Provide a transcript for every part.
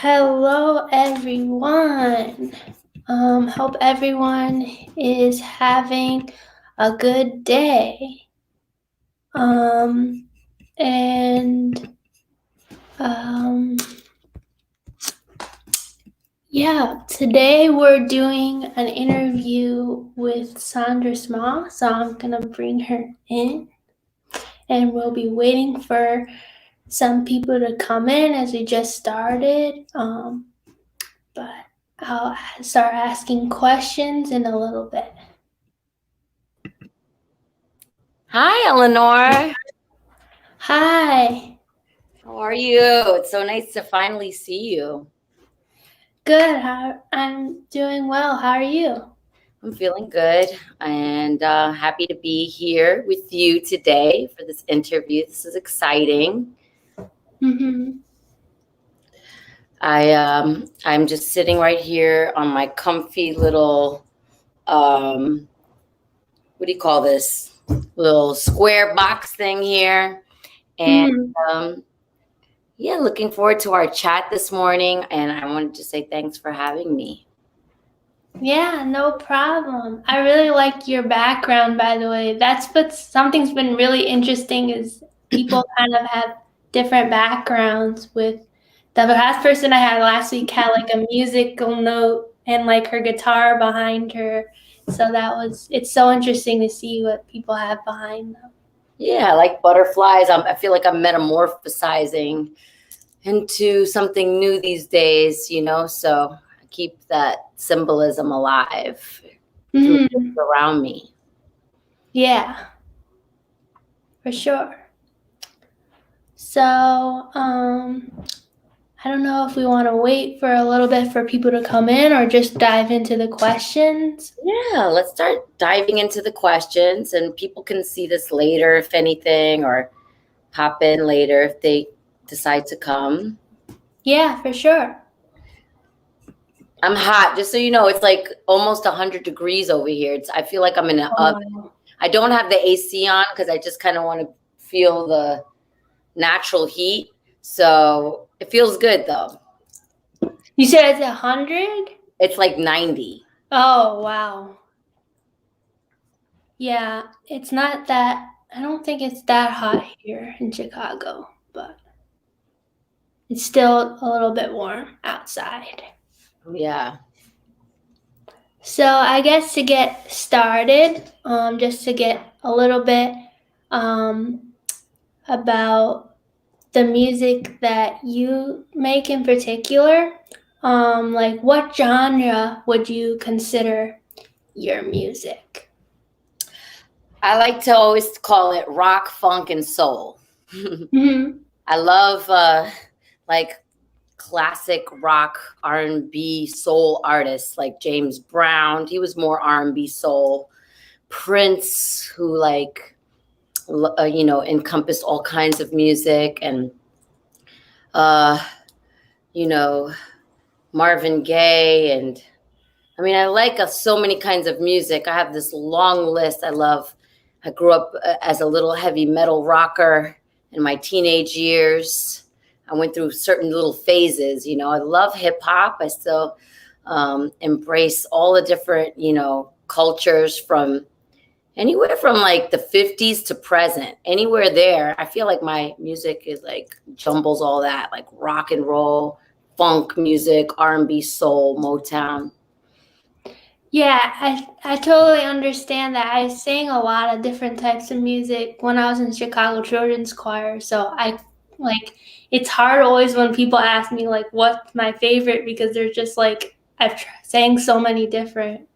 Hello, everyone. Hope everyone is having a good day. Um, and um, yeah, today we're doing an interview with Sandra Small, so I'm gonna bring her in, and we'll be waiting for some people to come in as we just started. But I'll start asking questions in a little bit. Hi, Eleanor. Hi. How are you? It's so nice to finally see you. Good. I'm doing well. How are you? I'm feeling good and happy to be here with you today for this interview. This is exciting. Mm-hmm. I'm just sitting right here on my comfy little what do you call this? Little square box thing here. And Mm-hmm. yeah, looking forward to our chat this morning. And I wanted to say thanks for having me. Yeah, no problem. I really like your background, by the way. That's what something's been really interesting is people kind of have different backgrounds with the last person I had last week had like a musical note and like her guitar behind her. So it's so interesting to see what people have behind them. Yeah, like butterflies. I feel like I'm metamorphosizing into something new these days, so I keep that symbolism alive through things Mm-hmm. around me. Yeah, for sure. So, I don't know if we want to wait for a little bit for people to come in or just dive into the questions. Yeah, let's start diving into the questions, and people can see this later, if anything, or pop in later if they decide to come. Yeah, for sure. I'm hot, just so you know. It's like almost 100 degrees over here. I feel like I'm in an oven. Oh. I don't have the AC on because I just kind of want to feel the natural heat. So it feels good though. You said it's 100? It's like 90. Oh, wow. Yeah, it's not that, I don't think it's that hot here in Chicago, but it's still a little bit warm outside. Yeah. So I guess to get started, just to get a little bit um, about the music that you make in particular, like what genre would you consider your music? I like to always call it rock, funk, and soul. Mm-hmm. I love like classic rock, R&B, soul artists like James Brown. He was more R&B soul. Prince, who encompassed all kinds of music, and uh, you know, Marvin Gaye, and I mean, I like so many kinds of music. I have this long list. I grew up as a little heavy metal rocker in my teenage years. I went through certain little phases. I love hip hop. I still embrace all the different, cultures from anywhere from like the 50s to present, anywhere there. I feel like my music is like jumbles all that, like rock and roll, funk music, R&B, soul, Motown. Yeah, I totally understand that. I sang a lot of different types of music when I was in Chicago Children's Choir. So I like it's hard always when people ask me like what's my favorite because they're just like sang so many different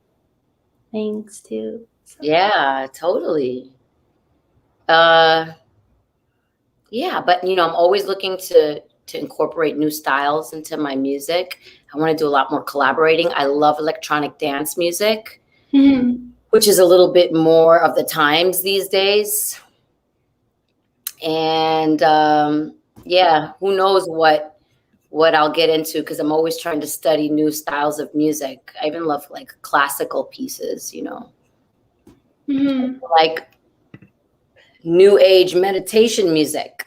things too. So. Yeah, totally. Uh, yeah, but I'm always looking to incorporate new styles into my music. I want to do a lot more collaborating. I love electronic dance music, Mm-hmm. which is a little bit more of the times these days. And yeah, who knows what I'll get into because I'm always trying to study new styles of music. I even love like classical pieces, Mm-hmm. like new age meditation music.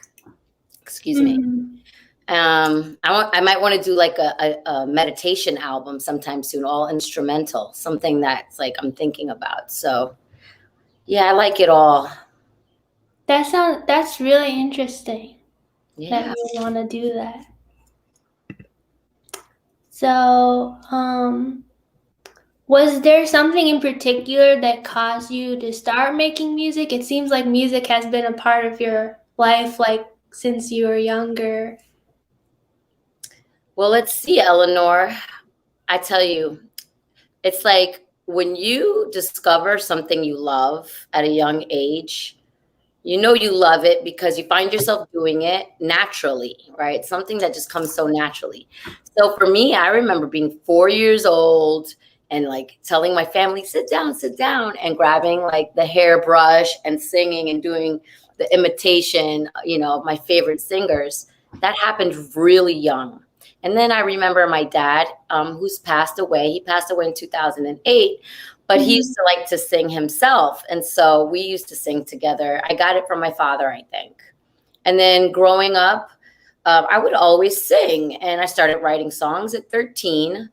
Excuse me. Mm-hmm. I might want to do like a meditation album sometime soon, all instrumental, something that's like I'm thinking about. So yeah, I like it all. That's really interesting that Yeah. you want to do that. So, was there something in particular that caused you to start making music? It seems like music has been a part of your life, like since you were younger. Well, let's see, Eleanor. I tell you, it's like when you discover something you love at a young age, you know you love it because you find yourself doing it naturally, right? Something that just comes so naturally. So for me, I remember being 4 years old and like telling my family, sit down, and grabbing like the hairbrush and singing and doing the imitation, of my favorite singers. That happened really young. And then I remember my dad, who's passed away. He passed away in 2008, but he used Mhm. to like to sing himself. And so we used to sing together. I got it from my father, I think. And then growing up, I would always sing. And I started writing songs at 13.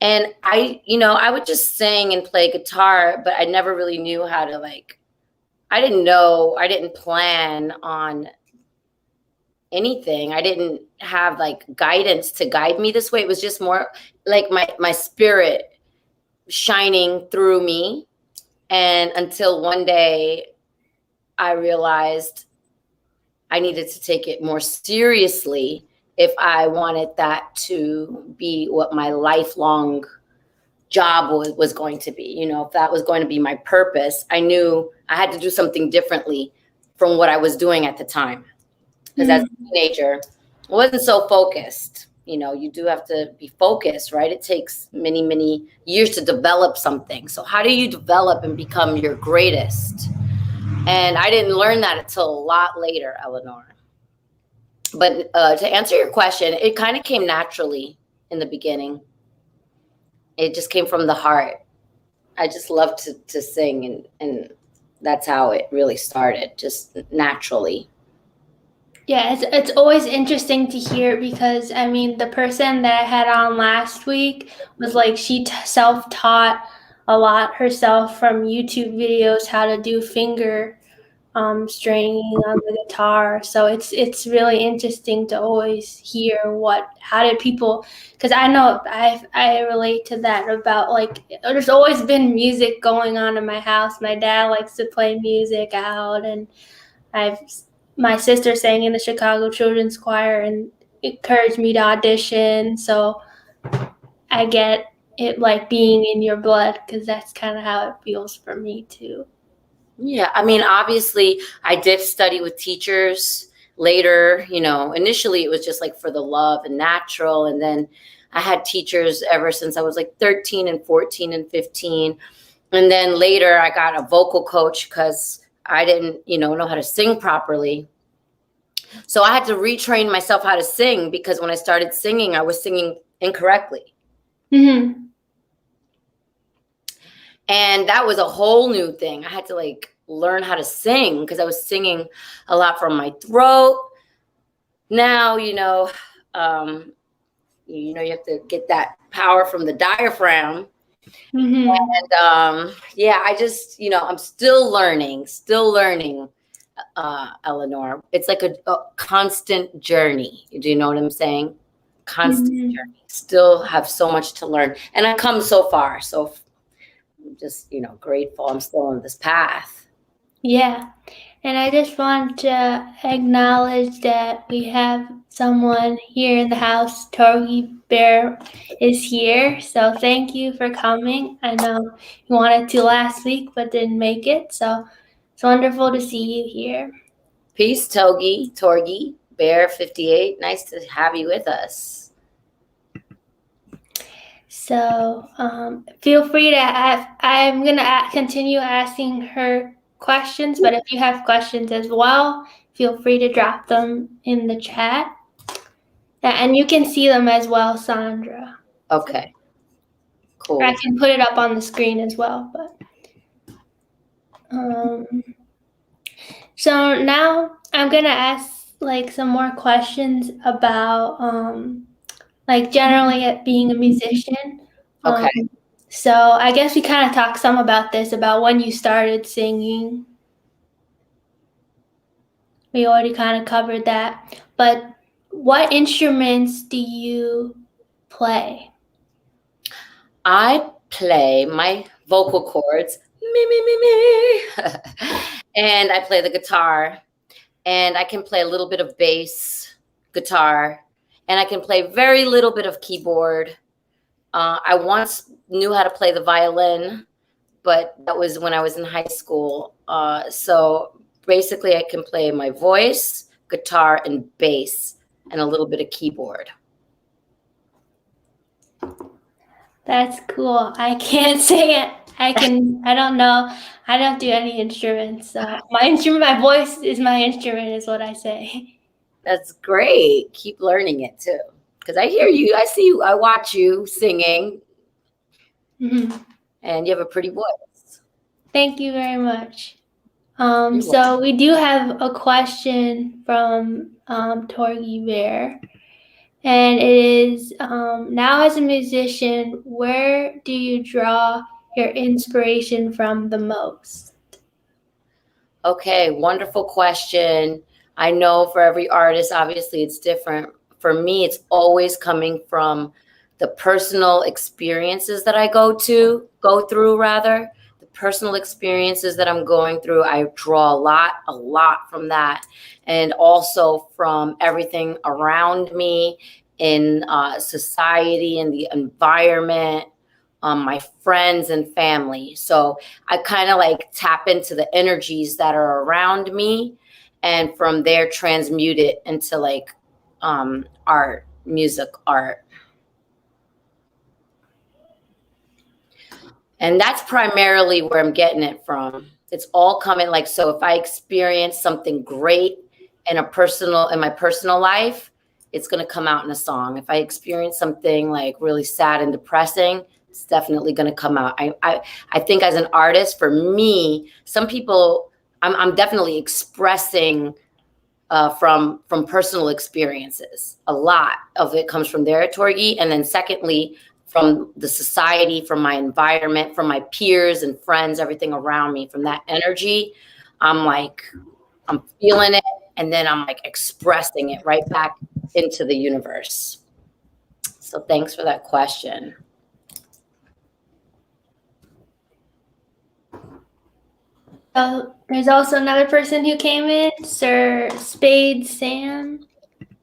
And I would just sing and play guitar, but I never really knew how to I didn't plan on anything. I didn't have like guidance to guide me this way. It was just more like my spirit shining through me. And until one day I realized I needed to take it more seriously if I wanted that to be what my lifelong job was going to be. If that was going to be my purpose, I knew I had to do something differently from what I was doing at the time. Because as a Mhm. teenager, I wasn't so focused. You do have to be focused, right? It takes many, many years to develop something. So how do you develop and become your greatest? And I didn't learn that until a lot later, Eleanor. But to answer your question, it kind of came naturally in the beginning. It just came from the heart. I just love to sing, and that's how it really started, just naturally. Yeah, it's always interesting to hear because I mean the person that I had on last week was like she self-taught a lot herself from YouTube videos how to do finger stringing on the guitar. So it's really interesting to always hear how did people, because I know I relate to that about like there's always been music going on in my house. My dad likes to play music out, and I've my sister sang in the Chicago Children's Choir and encouraged me to audition. So I get it like being in your blood because that's kind of how it feels for me too. Yeah, I mean, obviously, I did study with teachers later. Initially it was just like for the love and natural. And then I had teachers ever since I was like 13 and 14 and 15. And then later I got a vocal coach because I didn't, know how to sing properly. So I had to retrain myself how to sing because when I started singing, I was singing incorrectly. Mm-hmm. And that was a whole new thing. I had to like learn how to sing because I was singing a lot from my throat. Now, you have to get that power from the diaphragm. Mm-hmm. And yeah, I just, I'm still learning, Eleanor. It's like a constant journey. Do you know what I'm saying? Constant Mm-hmm. journey. Still have so much to learn. And I've come so far. So I'm just, grateful I'm still on this path. Yeah. And I just want to acknowledge that we have someone here in the house. Torgy Bear is here. So thank you for coming. I know you wanted to last week but didn't make it. So it's wonderful to see you here. Peace, Torgi, Bear 58. Nice to have you with us. So feel free to ask. I'm going to continue asking her questions, but if you have questions as well, feel free to drop them in the chat. And you can see them as well, Sandra. Okay, I cool. can put it up on the screen as well. But so now I'm gonna ask like some more questions about like generally at being a musician. Um, Okay. so I guess we kind of talked some about this, about when you started singing. We already kind of covered that. But what instruments do you play? I play my vocal cords, me, me, me, me. And I play the guitar, and I can play a little bit of bass guitar, and I can play very little bit of keyboard. I once knew how to play the violin, but that was when I was in high school. So basically, I can play my voice, guitar, and bass, and a little bit of keyboard. That's cool. I can't say it. I don't know. I don't do any instruments. So my voice is my instrument, is what I say. That's great. Keep learning it too. Because I hear you, I see you, I watch you singing, Mhm. and you have a pretty voice. Thank you very much. You're welcome. So we do have a question from Torgy Bear, and it is, now as a musician, where do you draw your inspiration from the most? Okay, wonderful question. I know for every artist, obviously, it's different. For me, it's always coming from the personal experiences that I go through rather. The personal experiences that I'm going through, I draw a lot from that. And also from everything around me in society and the environment, my friends and family. So I kind of like tap into the energies that are around me, and from there transmute it into like art, music, art. And that's primarily where I'm getting it from. It's all coming like, so if I experience something great in my personal life, it's going to come out in a song. If I experience something like really sad and depressing, it's definitely going to come out. I think as an artist, for me, some people, I'm definitely expressing from personal experiences. A lot of it comes from there, Torgi. And then secondly, from the society, from my environment, from my peers and friends, everything around me, from that energy, I'm feeling it. And then I'm like expressing it right back into the universe. So thanks for that question. So there's also another person who came in, Sir Spade Sam.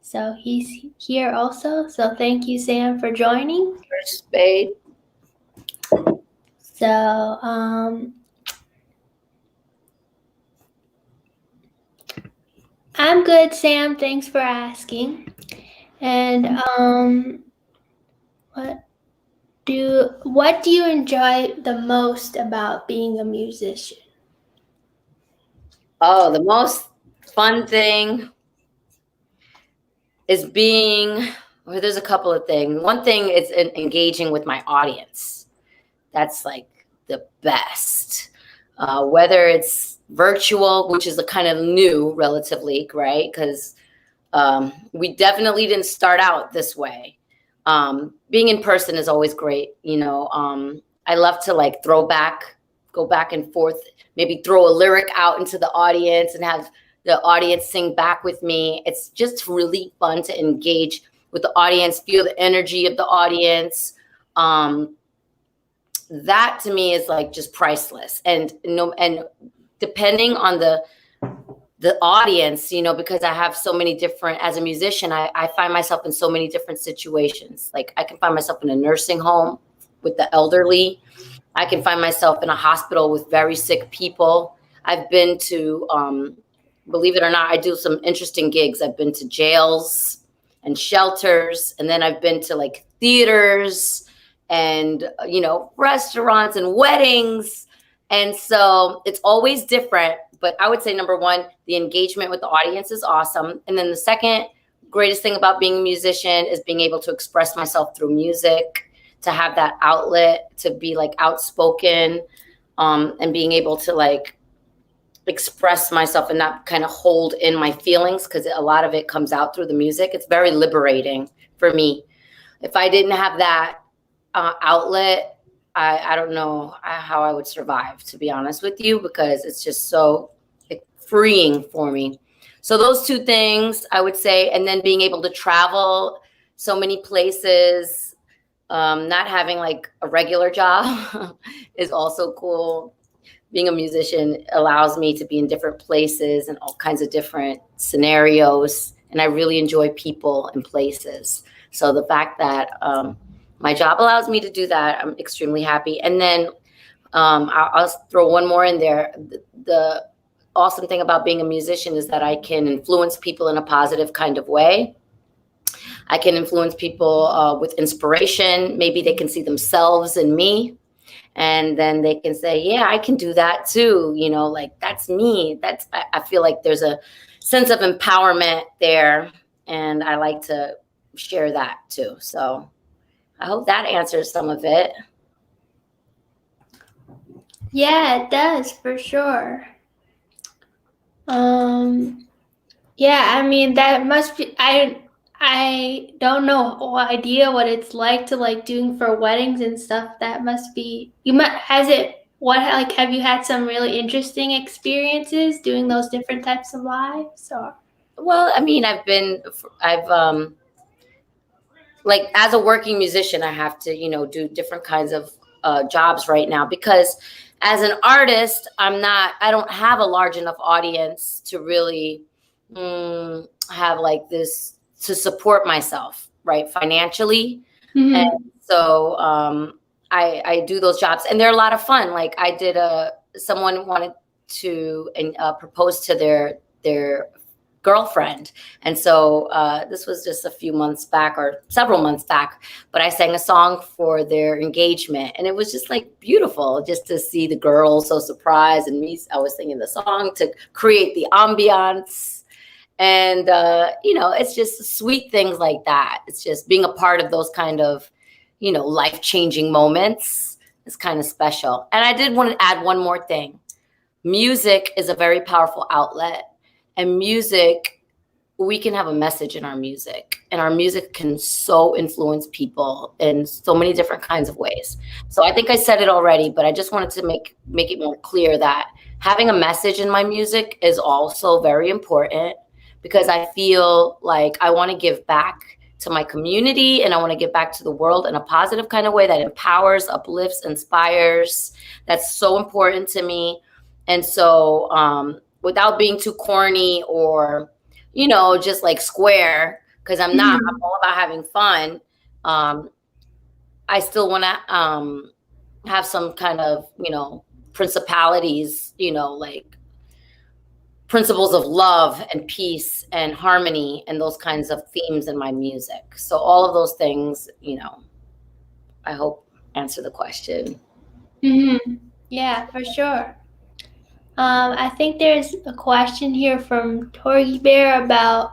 So he's here also. So thank you, Sam, for joining. First spade. So I'm good, Sam. Thanks for asking. And what do you enjoy the most about being a musician? Oh, the most fun thing is well, there's a couple of things. One thing is engaging with my audience. That's like the best. Whether it's virtual, which is a kind of new relatively, right? Because we definitely didn't start out this way. Being in person is always great. I love to like go back and forth, maybe throw a lyric out into the audience and have the audience sing back with me. It's just really fun to engage with the audience, feel the energy of the audience. That to me is like just priceless. And depending on the audience, because I have so many different, as a musician, I find myself in so many different situations. Like I can find myself in a nursing home with the elderly. I can find myself in a hospital with very sick people. I've been to, believe it or not, I do some interesting gigs. I've been to jails and shelters, and then I've been to like theaters and, restaurants and weddings. And so it's always different. But I would say, number one, the engagement with the audience is awesome. And then the second greatest thing about being a musician is being able to express myself through music, to have that outlet, to be like outspoken, and being able to like express myself and not kind of hold in my feelings, because a lot of it comes out through the music. It's very liberating for me. If I didn't have that outlet, I don't know how I would survive, to be honest with you, because it's just so freeing for me. So those two things I would say, and then being able to travel so many places, not having like a regular job is also cool. Being a musician allows me to be in different places and all kinds of different scenarios, and I really enjoy people and places. So the fact that my job allows me to do that, I'm extremely happy. And then I'll throw one more in there. The awesome thing about being a musician is that I can influence people in a positive kind of way. I can influence people with inspiration. Maybe they can see themselves in me, and then they can say, yeah, I can do that too. You know, like, that's me. I feel like there's a sense of empowerment there, and I like to share that too. So I hope that answers some of it. Yeah, it does, for sure. Yeah, I mean, that must be, I don't know idea what it's like to like doing for weddings and stuff. That must be, have you had some really interesting experiences doing those different types of lives, or? Well, I mean, I've like, as a working musician, I have to, do different kinds of jobs right now, because as an artist, I don't have a large enough audience to really have like this to support myself, right, financially. Mm-hmm. And so I do those jobs, and they're a lot of fun. Like, I did someone wanted to propose to their girlfriend, and so this was just a few months back, or several months back, but I sang a song for their engagement, and it was just like beautiful just to see the girl so surprised, and me, I was singing the song to create the ambiance. And it's just sweet things like that. It's just being a part of those kind of life-changing moments is kind of special. And I did want to add one more thing. Music is a very powerful outlet. And music, we can have a message in our music, and our music can so influence people in so many different kinds of ways. So I think I said it already, but I just wanted to make it more clear that having a message in my music is also very important, because I feel like I want to give back to my community, and I want to give back to the world in a positive kind of way that empowers, uplifts, inspires. That's so important to me. And so, without being too corny or, just like square, because I'm not, I'm all about having fun. I still want to have some kind of, principalities, like principles of love and peace and harmony and those kinds of themes in my music. So all of those things, I hope answer the question. Mm-hmm. Yeah, for sure. I think there's a question here from Torgy Bear about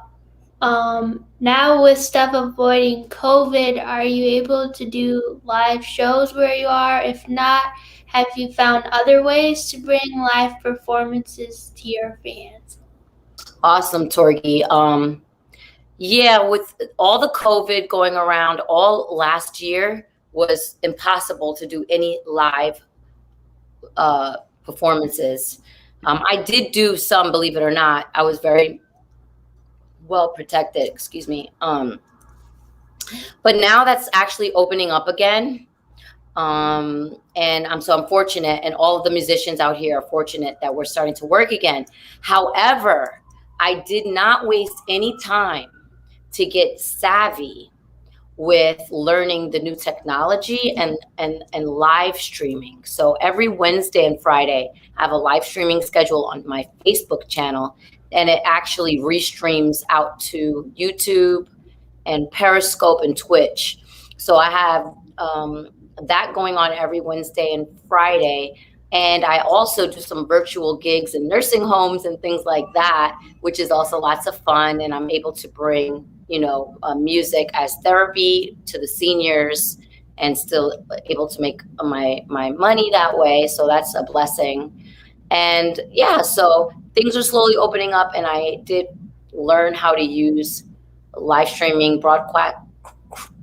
now with stuff avoiding COVID, are you able to do live shows where you are? If not, have you found other ways to bring live performances to your fans? Awesome, Torgi. Yeah, with all the COVID going around, all last year was impossible to do any live performances. I did do some, believe it or not. I was very well protected, excuse me. But now that's actually opening up again. And I'm fortunate, and all of the musicians out here are fortunate that we're starting to work again. However, I did not waste any time to get savvy with learning the new technology and live streaming. So every Wednesday and Friday, I have a live streaming schedule on my Facebook channel, and it actually restreams out to YouTube and Periscope and Twitch. So I have that going on every Wednesday and Friday. And I also do some virtual gigs in nursing homes and things like that, which is also lots of fun. And I'm able to bring, music as therapy to the seniors, and still able to make my money that way. So that's a blessing. And yeah, so things are slowly opening up, and I did learn how to use live streaming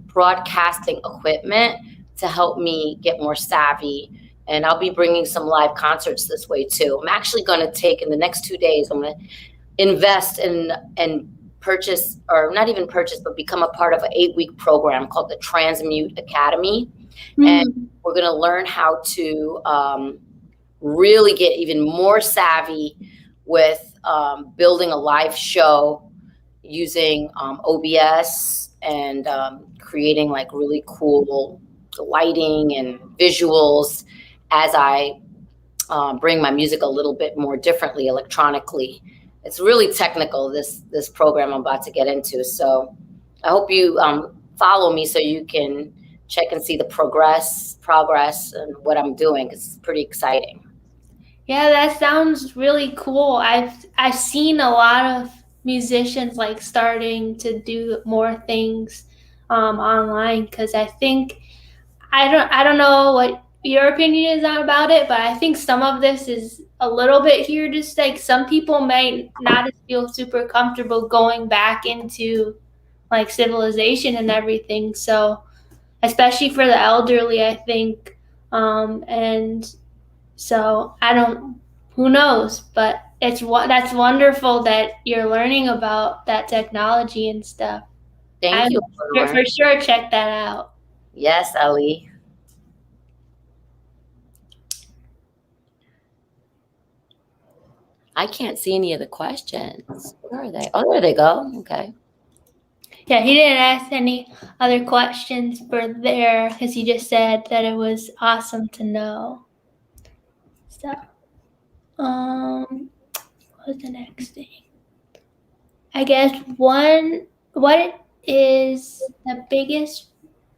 broadcasting equipment to help me get more savvy. And I'll be bringing some live concerts this way too. I'm actually going to take in the next 2 days. I'm going to invest in and purchase, or not even purchase, but become a part of an 8-week program called the Transmute Academy. And Mm. we're going to learn how to really get even more savvy with building a live show using OBS and creating like really cool lighting and visuals as I bring my music a little bit more differently electronically. It's really technical, this program I'm about to get into. So I hope you follow me so you can check and see the progress and what I'm doing. It's pretty exciting. Yeah, that sounds really cool. I've seen a lot of musicians like starting to do more things online because I think I don't know what your opinion is about it, but I think some of this is a little bit here to stay. Some people may not feel super comfortable going back into like civilization and everything. So especially for the elderly, I think, and so I don't. Who knows? But that's wonderful that you're learning about that technology and stuff. I Thank you, will Eleanor. for sure check that out. Yes, Ellie. I can't see any of the questions. Where are they? Oh, there they go. Okay. Yeah, he didn't ask any other questions for there because he just said that it was awesome to know. So, what's the next thing? I guess what is the biggest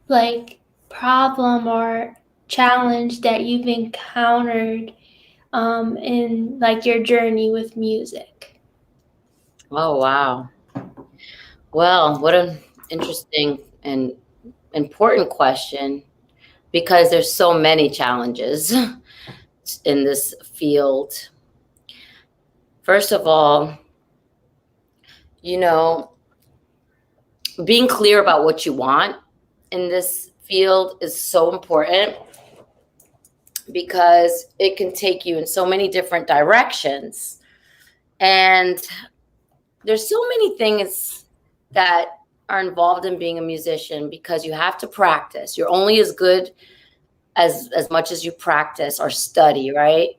like problem or challenge that you've encountered in like your journey with music? Oh, wow. Well, what an interesting and important question, because there's so many challenges in this field. First of all, you know, being clear about what you want in this field is so important because it can take you in so many different directions. And there's so many things that are involved in being a musician because you have to practice. You're only as good as much as you practice or study, right?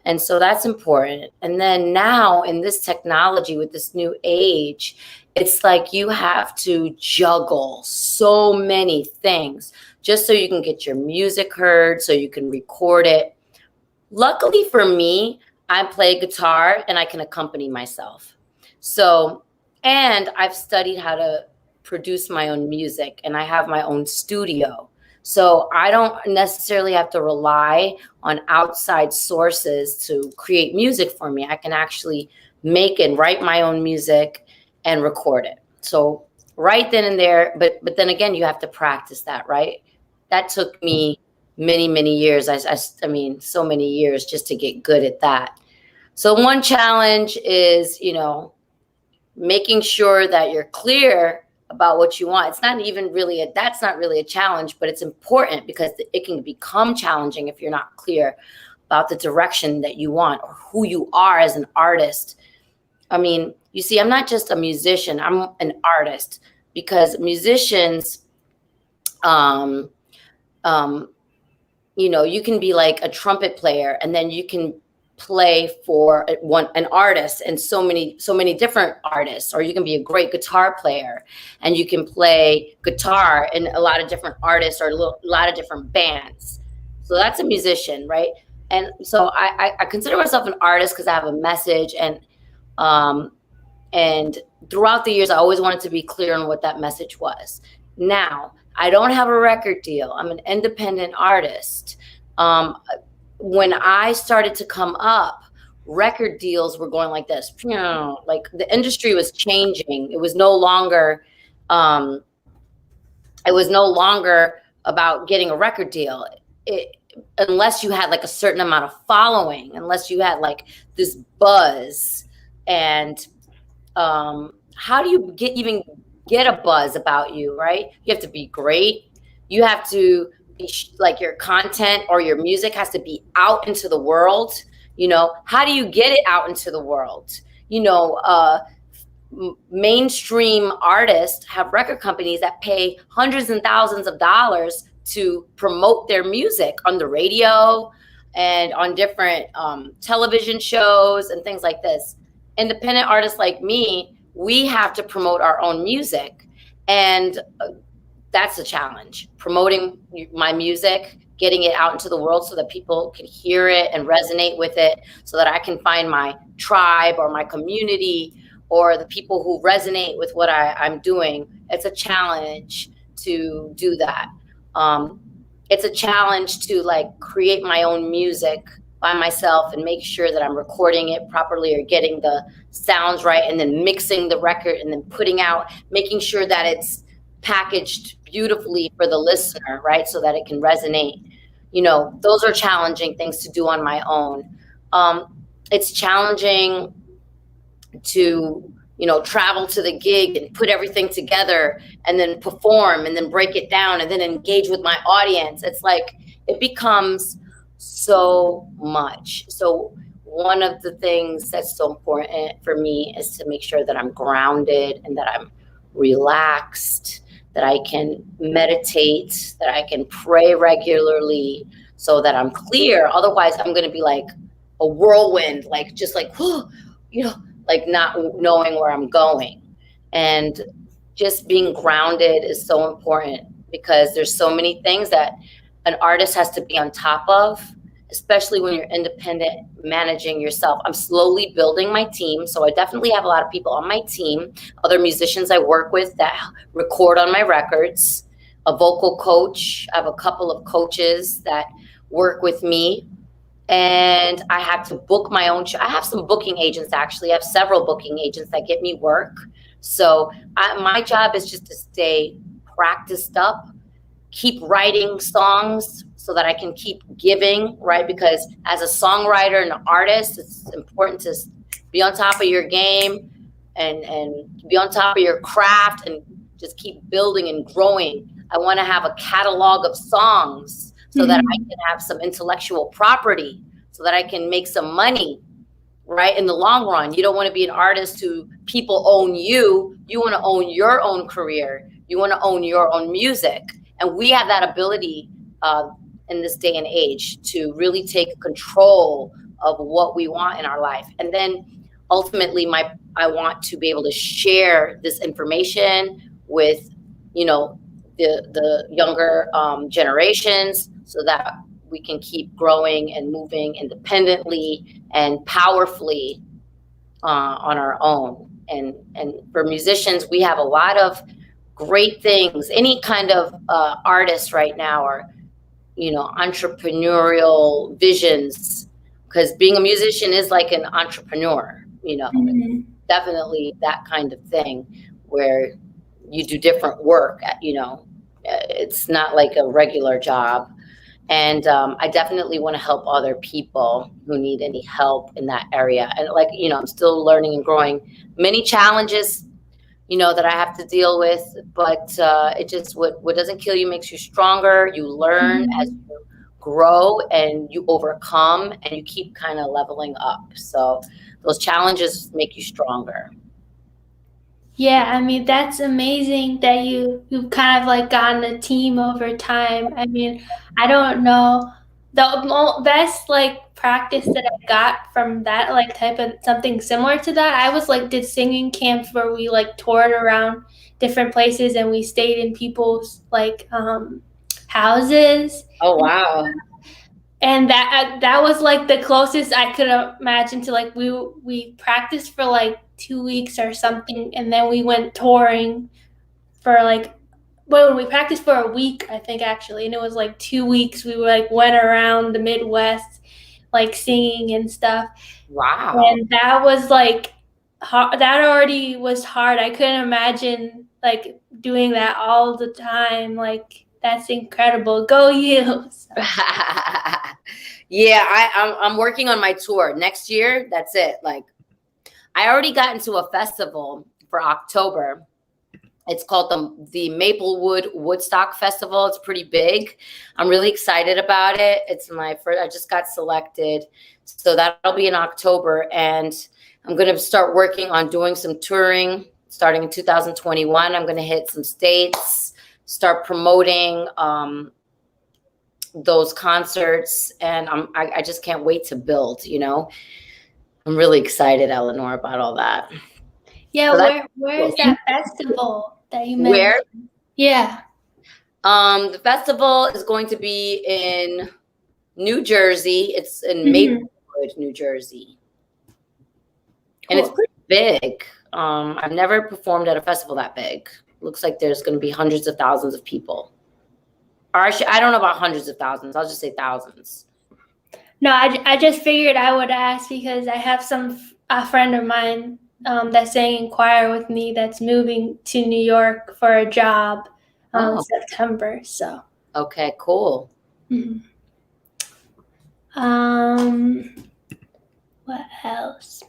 And so that's important. And then now in this technology with this new age, it's like you have to juggle so many things just so you can get your music heard, so you can record it. Luckily for me, I play guitar and I can accompany myself. So, and I've studied how to produce my own music and I have my own studio. So I don't necessarily have to rely on outside sources to create music for me. I can actually make and write my own music and record it. So right then and there, but then again, you have to practice that, right? That took me many years. I mean, so many years just to get good at that. So one challenge is, making sure that you're clear about what you want. It's not even really that's not really a challenge, but it's important because it can become challenging if you're not clear about the direction that you want or who you are as an artist. I mean, you see, I'm not just a musician, I'm an artist, because musicians, um, um, you can be like a trumpet player and then you can play for an artist and so many different artists, or you can be a great guitar player and you can play guitar in a lot of different artists or a lot of different bands. So that's a musician, right? And so I consider myself an artist because I have a message, um, and throughout the years I always wanted to be clear on what that message was. Now I don't have a record deal. I'm an independent artist. When I started to come up, record deals were going like this. Like the industry was changing. Um, it was no longer about getting a record deal. unless you had like a certain amount of following, unless you had like this buzz. And how do you even get a buzz about you, right? You have to be great. You have to be like your content or your music has to be out into the world. How do you get it out into the world? You know, Mainstream artists have record companies that pay hundreds and thousands of dollars to promote their music on the radio and on different television shows and things like this. Independent artists like me, we have to promote our own music. And that's a challenge, promoting my music, getting it out into the world so that people can hear it and resonate with it, so that I can find my tribe or my community or the people who resonate with what I'm doing. It's a challenge to do that. It's a challenge to like create my own music by myself and make sure that I'm recording it properly or getting the sounds right, and then mixing the record and then putting out, making sure that it's packaged beautifully for the listener, right? So that it can resonate. Those are challenging things to do on my own. It's challenging to travel to the gig and put everything together and then perform and then break it down and then engage with my audience. It's like it becomes so much. So one of the things that's so important for me is to make sure that I'm grounded and that I'm relaxed, that I can meditate, that I can pray regularly so that I'm clear. Otherwise I'm going to be like a whirlwind, like just like like not knowing where I'm going. And just being grounded is so important, because there's so many things that an artist has to be on top of, especially when you're independent, managing yourself. I'm slowly building my team. So I definitely have a lot of people on my team, other musicians I work with that record on my records, a vocal coach. I have a couple of coaches that work with me. And I have to book my own show. I have some booking agents, actually. I have several booking agents that get me work. So my job is just to stay practiced up, keep writing songs so that I can keep giving, right? Because as a songwriter and an artist, it's important to be on top of your game and be on top of your craft and just keep building and growing. I want to have a catalog of songs so that I can have some intellectual property, so that I can make some money, right? In the long run. You don't want to be an artist who people own you. You want to own your own career. You want to own your own music. And we have that ability in this day and age to really take control of what we want in our life. And then ultimately, I want to be able to share this information with, the younger generations, so that we can keep growing and moving independently and powerfully on our own. And for musicians, we have a lot of great things. Any kind of artist right now are, entrepreneurial visions, because being a musician is like an entrepreneur, definitely that kind of thing where you do different work at, it's not like a regular job. And I definitely want to help other people who need any help in that area. And like, I'm still learning and growing. Many challenges, that I have to deal with, but it just, what doesn't kill you makes you stronger. You learn as you grow and you overcome and you keep kind of leveling up. So those challenges make you stronger. Yeah, I mean, that's amazing that you've kind of like gotten a team over time. I mean, I don't know. The best like practice that I got from that like type of something similar to that, I was like did singing camps where we like toured around different places and we stayed in people's like houses. Oh, wow. And that was like the closest I could imagine to like we practiced for like 2 weeks or something, and then we went touring for like, well, we practiced for a week, I think, actually, and it was like 2 weeks. We like went around the Midwest, like singing and stuff. Wow. And that was like hard. That already was hard. I couldn't imagine like doing that all the time. Like that's incredible. Go you. So. Yeah, I'm working on my tour next year. That's it. Like, I already got into a festival for October. It's called the Maplewood Woodstock Festival. It's pretty big. I'm really excited about it. It's my first. I just got selected, so that'll be in October, and I'm going to start working on doing some touring starting in 2021. I'm going to hit some states, start promoting those concerts, and I just can't wait to build. I'm really excited, Eleanor, about all that. Yeah, So where is that festival that you mentioned? where? Yeah. The festival is going to be in New Jersey. It's in Maplewood, New Jersey. And it's pretty big. I've never performed at a festival that big. Looks like there's going to be hundreds of thousands of people. Or actually, I don't know about hundreds of thousands. I'll just say thousands. No, I just figured I would ask because I have a friend of mine that sang in choir with me that's moving to New York for a job in September. So. Okay, cool. What else?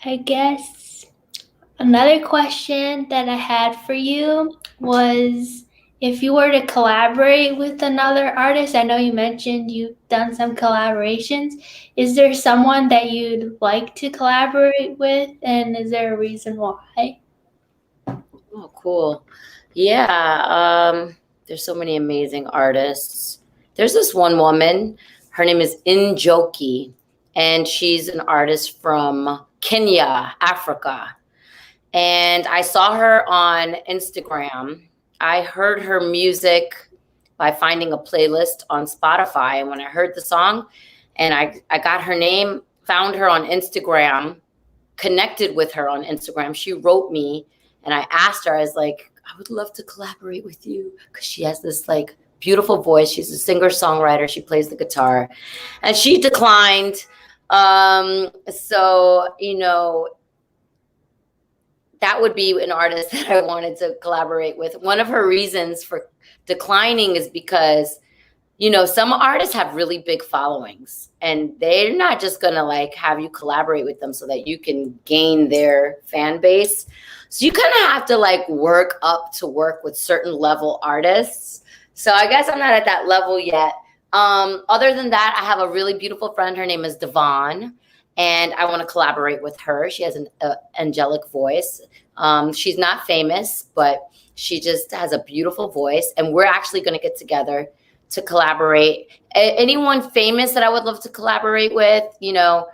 I guess another question that I had for you was if you were to collaborate with another artist. I know you mentioned you've done some collaborations. Is there someone that you'd like to collaborate with, and is there a reason why? Oh, cool. Yeah, there's so many amazing artists. There's this one woman. Her name is Njoki, and she's an artist from Kenya, Africa. And I saw her on Instagram. I heard her music by finding a playlist on Spotify. And when I heard the song and I got her name, found her on Instagram, connected with her on Instagram, she wrote me and I asked her, I was like, I would love to collaborate with you because she has this like beautiful voice. She's a singer-songwriter. She plays the guitar. And she declined. So, that would be an artist that I wanted to collaborate with. One of her reasons for declining is because, some artists have really big followings and they're not just going to like have you collaborate with them so that you can gain their fan base. So you kind of have to like work up to work with certain level artists. So I guess I'm not at that level yet. Other than that, I have a really beautiful friend. Her name is Devon. And I want to collaborate with her. She has an angelic voice. She's not famous, but she just has a beautiful voice. And we're actually going to get together to collaborate. Anyone famous that I would love to collaborate with, I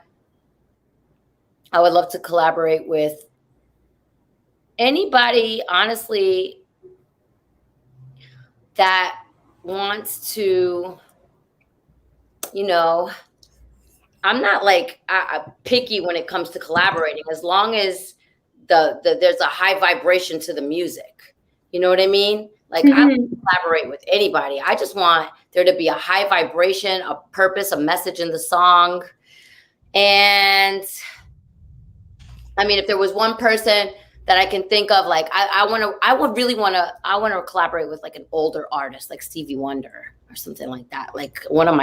would love to collaborate with anybody, honestly, that wants to, I'm not like picky when it comes to collaborating, as long as there's a high vibration to the music. You know what I mean? Like I can collaborate with anybody. I just want there to be a high vibration, a purpose, a message in the song. And I mean, if there was one person that I can think of, like I want to collaborate with like an older artist, like Stevie Wonder or something like that. Like one of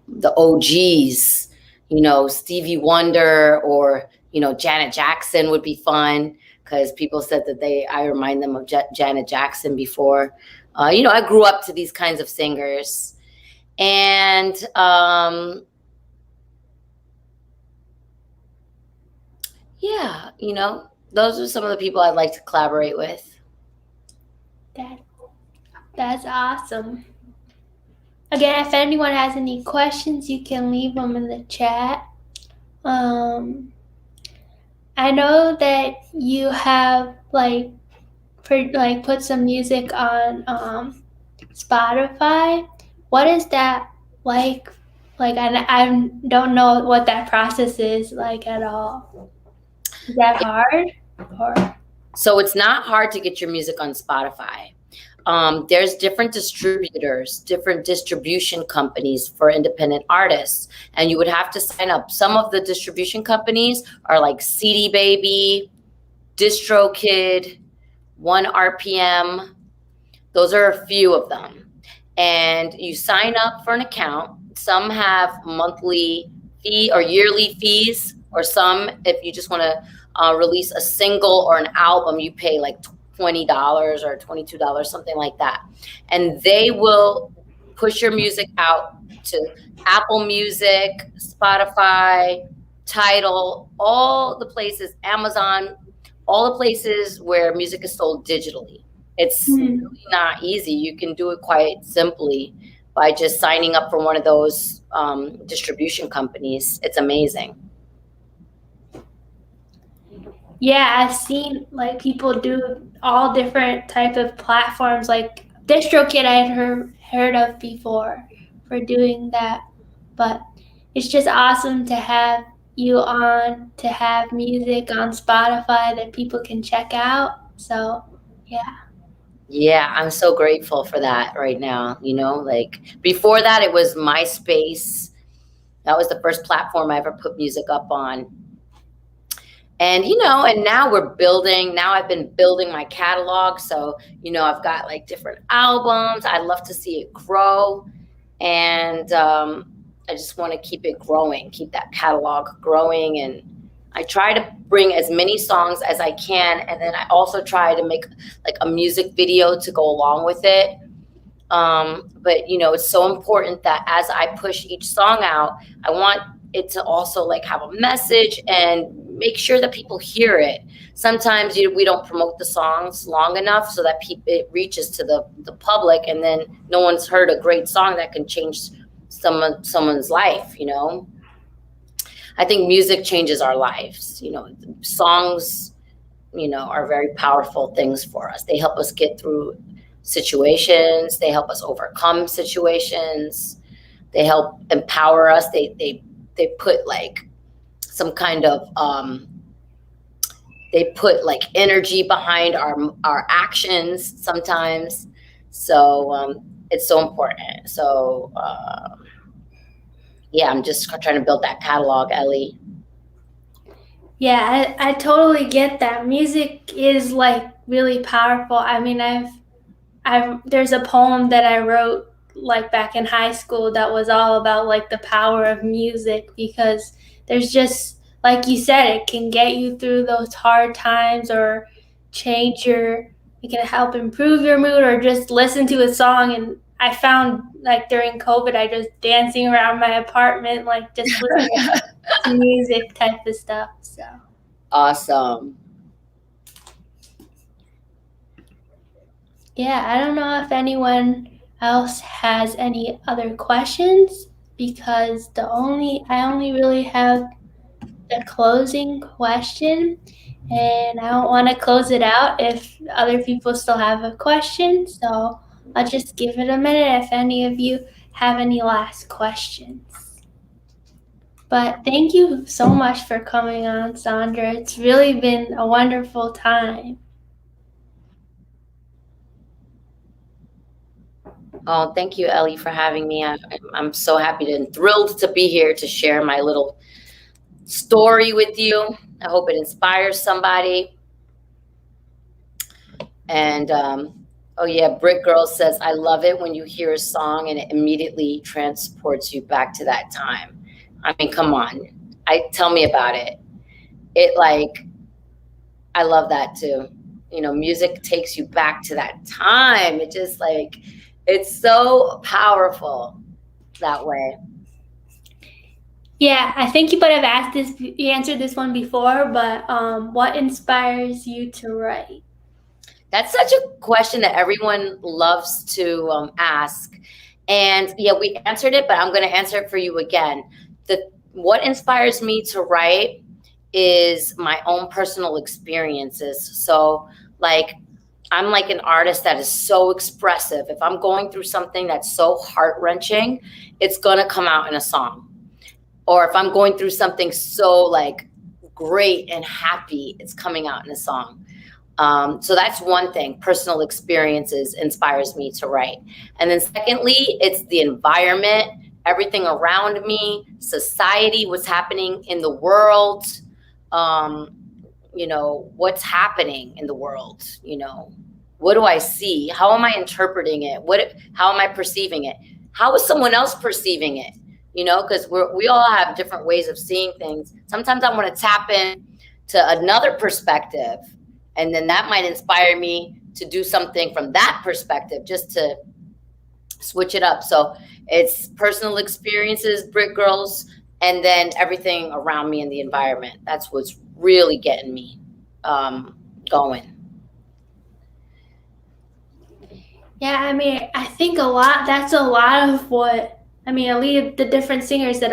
the OGs. Stevie Wonder or, Janet Jackson would be fun because people said that I remind them of Janet Jackson before. I grew up to these kinds of singers. And yeah, those are some of the people I'd like to collaborate with. That's awesome. Again, if anyone has any questions, you can leave them in the chat. I know that you have put some music on Spotify. What is that like? Like I don't know what that process is like at all. Is that hard? So it's not hard to get your music on Spotify. There's different distributors, different distribution companies for independent artists, and you would have to sign up. Some of the distribution companies are like CD Baby, DistroKid, 1RPM, Those are a few of them. And you sign up for an account. Some have monthly fee or yearly fees, or some, if you just want to release a single or an album, you pay like $20 or $22, something like that. And they will push your music out to Apple Music, Spotify, Tidal, all the places, Amazon, all the places where music is sold digitally. It's Hmm. really not easy. You can do it quite simply by just signing up for one of those distribution companies. It's amazing. Yeah, I've seen like people do all different type of platforms. Like DistroKid, I had heard of before for doing that, but it's just awesome to have you on, to have music on Spotify that people can check out. So yeah. Yeah, I'm so grateful for that right now. Like before that, it was MySpace. That was the first platform I ever put music up on. And now I've been building my catalog. So, I've got like different albums. I love to see it grow. And I just want to keep it growing, keep that catalog growing. And I try to bring as many songs as I can. And then I also try to make like a music video to go along with it. But it's so important that as I push each song out, I want it to also like have a message and make sure that people hear it. Sometimes we don't promote the songs long enough so that it reaches to the public, and then no one's heard a great song that can change someone's life. I think music changes our lives. Songs, are very powerful things for us. They help us get through situations. They help us overcome situations. They help empower us. They put like some kind of they put like energy behind our actions sometimes. So it's so important. So yeah, I'm just trying to build that catalog, Ellie. Yeah, I totally get that. Music is like really powerful. I mean, there's a poem that I wrote like back in high school that was all about like the power of music, because there's just like you said, it can get you through those hard times or change your it can help improve your mood, or just listen to a song. And I found like during COVID, I just dancing around my apartment, like just listening to music type of stuff. So Awesome. yeah, I don't know if anyone else has any other questions, because I only really have the closing question, and I don't want to close it out if other people still have a question. So I'll just give it a minute if any of you have any last questions. But thank you so much for coming on, Sandra. It's really been a wonderful time. Oh, thank you, Ellie, for having me. I'm so happy and thrilled to be here to share my little story with you. I hope it inspires somebody. And oh yeah, Brick Girl says, I love it when you hear a song and it immediately transports you back to that time. I mean, come on. Tell me about it. It like, I love that too. Music takes you back to that time. It just like, it's so powerful that way. Yeah, I think you might have you answered this one before, but what inspires you to write? That's such a question that everyone loves to ask. And yeah, we answered it, but I'm going to answer it for you again. What inspires me to write is my own personal experiences. So, like, I'm like an artist that is so expressive. If I'm going through something that's so heart wrenching, it's going to come out in a song. Or if I'm going through something so like great and happy, it's coming out in a song. So that's one thing. Personal experiences inspires me to write. And then secondly, it's the environment, everything around me, society, what's happening in the world, what's happening in the world, What do I see? How am I interpreting it? How am I perceiving it? How is someone else perceiving it? You know, because we all have different ways of seeing things. Sometimes I want to tap in to another perspective, and then that might inspire me to do something from that perspective, just to switch it up. So it's personal experiences, Brick Girls, and then everything around me in the environment. That's what's really getting me going. Yeah, I mean, I think that's a lot of what, I mean, at least the different singers a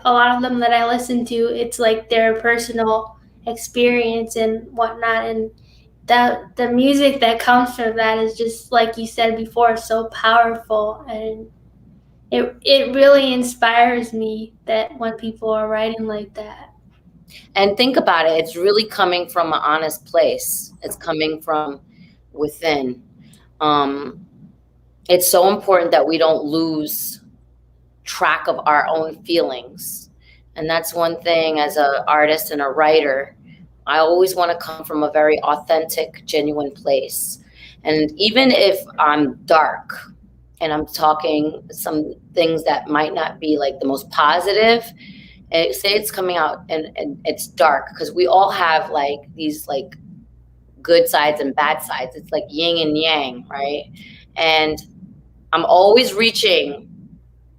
lot of them that I listen to, it's like their personal experience and whatnot. And the music that comes from that is just, like you said before, so powerful. And it really inspires me that when people are writing like that. And think about it, it's really coming from an honest place. It's coming from within. It's so important that we don't lose track of our own feelings. And that's one thing as an artist and a writer. I always want to come from a very authentic, genuine place. And even if I'm dark and I'm talking some things that might not be like the most positive, and say it's coming out and it's dark, because we all have like these like good sides and bad sides. It's like yin and yang, right? And I'm always reaching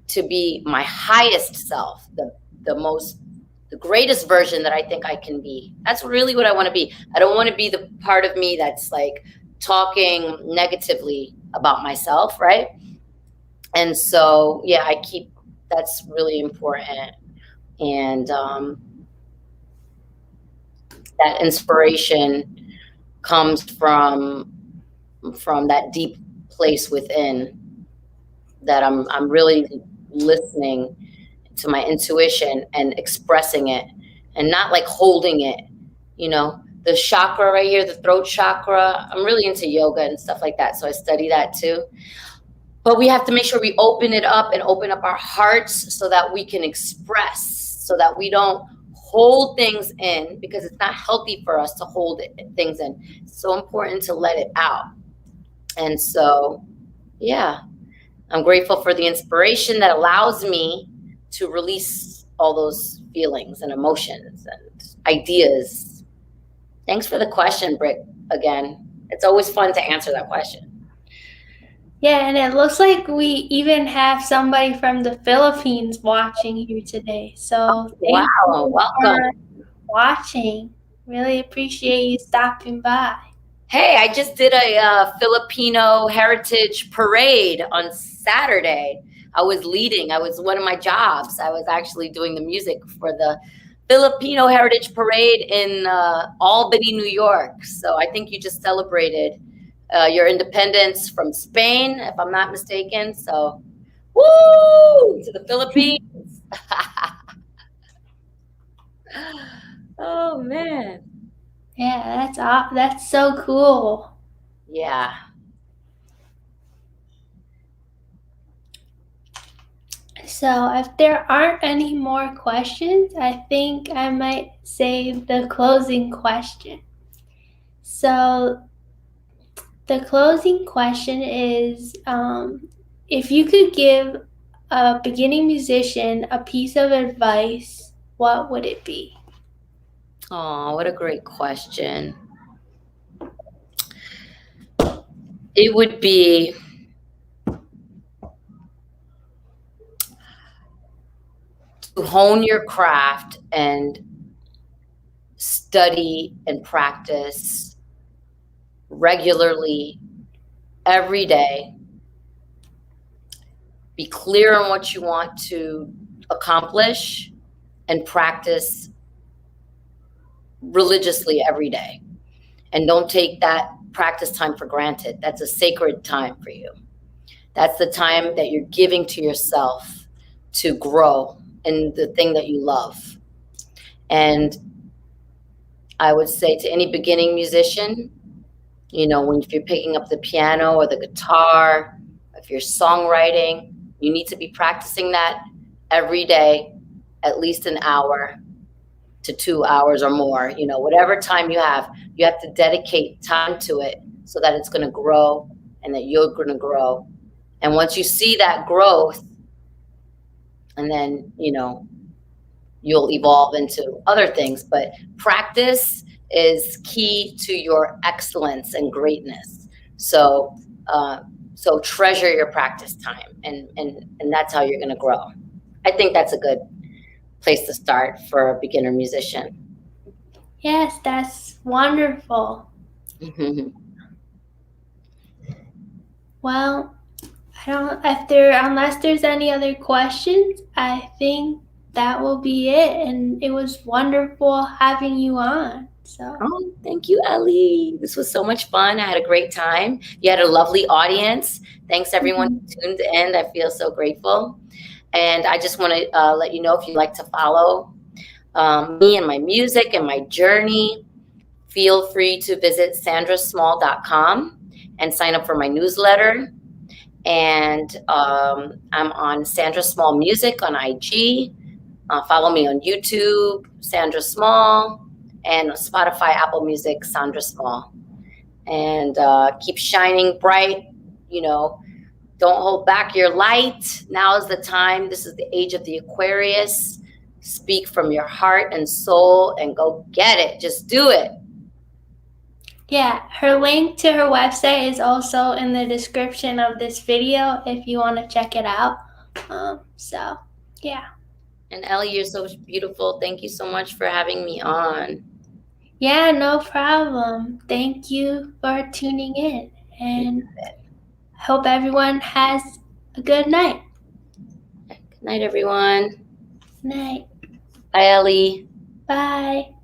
to be my highest self, the greatest version that I think I can be. That's really what I want to be. I don't want to be the part of me that's like talking negatively about myself, right? And so, yeah, that's really important. And that inspiration comes from that deep place within, that I'm really listening to my intuition and expressing it, and not like holding it. You know, the chakra right here, the throat chakra, I'm really into yoga and stuff like that, so I study that too. But we have to make sure we open it up and open up our hearts so that we can express, so that we don't hold things in, because it's not healthy for us to hold things in. It's so important to let it out. And so, yeah, I'm grateful for the inspiration that allows me to release all those feelings and emotions and ideas. Thanks for the question, Britt, again. It's always fun to answer that question. Yeah, and it looks like we even have somebody from the Philippines watching here today. So thank you Welcome. for watching. Really appreciate you stopping by. Hey, I just did a Filipino heritage parade on Saturday. I was leading. I was one of my jobs. I was actually doing the music for the Filipino Heritage Parade in Albany, New York. So I think you just celebrated your independence from Spain, if I'm not mistaken. So, woo, to the Philippines. Oh, man. Yeah, that's so cool. Yeah. So if there aren't any more questions, I think I might say the closing question. So the closing question is, if you could give a beginning musician a piece of advice, what would it be? Oh, what a great question. It would be to hone your craft and study and practice regularly every day. Be clear on what you want to accomplish and practice religiously every day. And don't take that practice time for granted. That's a sacred time for you. That's the time that you're giving to yourself to grow in the thing that you love. And I would say to any beginning musician, you know, if you're picking up the piano or the guitar, if you're songwriting, you need to be practicing that every day, at least an hour to 2 hours or more. You know, whatever time you have to dedicate time to it so that it's going to grow and that you're going to grow. And once you see that growth, and then, you'll evolve into other things. But practice is key to your excellence and greatness. So, so treasure your practice time, and that's how you're going to grow. I think that's a good place to start for a beginner musician. Yes, that's wonderful. Well, unless there's any other questions, I think that will be it. And it was wonderful having you on. So. Oh, thank you, Ellie. This was so much fun. I had a great time. You had a lovely audience. Thanks, everyone who tuned in. I feel so grateful. And I just want to let you know, if you'd like to follow me and my music and my journey, feel free to visit sandrasmall.com and sign up for my newsletter. And I'm on Sandra Small Music on IG. Follow me on YouTube, Sandra Small, and Spotify, Apple Music, Sandra Small. And keep shining bright. Don't hold back your light. Now is the time. This is the age of the Aquarius. Speak from your heart and soul and go get it. Just do it. Yeah, her link to her website is also in the description of this video if you want to check it out. So, yeah. And Ellie, you're so beautiful. Thank you so much for having me on. Yeah, no problem. Thank you for tuning in. And I hope everyone has a good night. Good night, everyone. Good night. Bye, Ellie. Bye.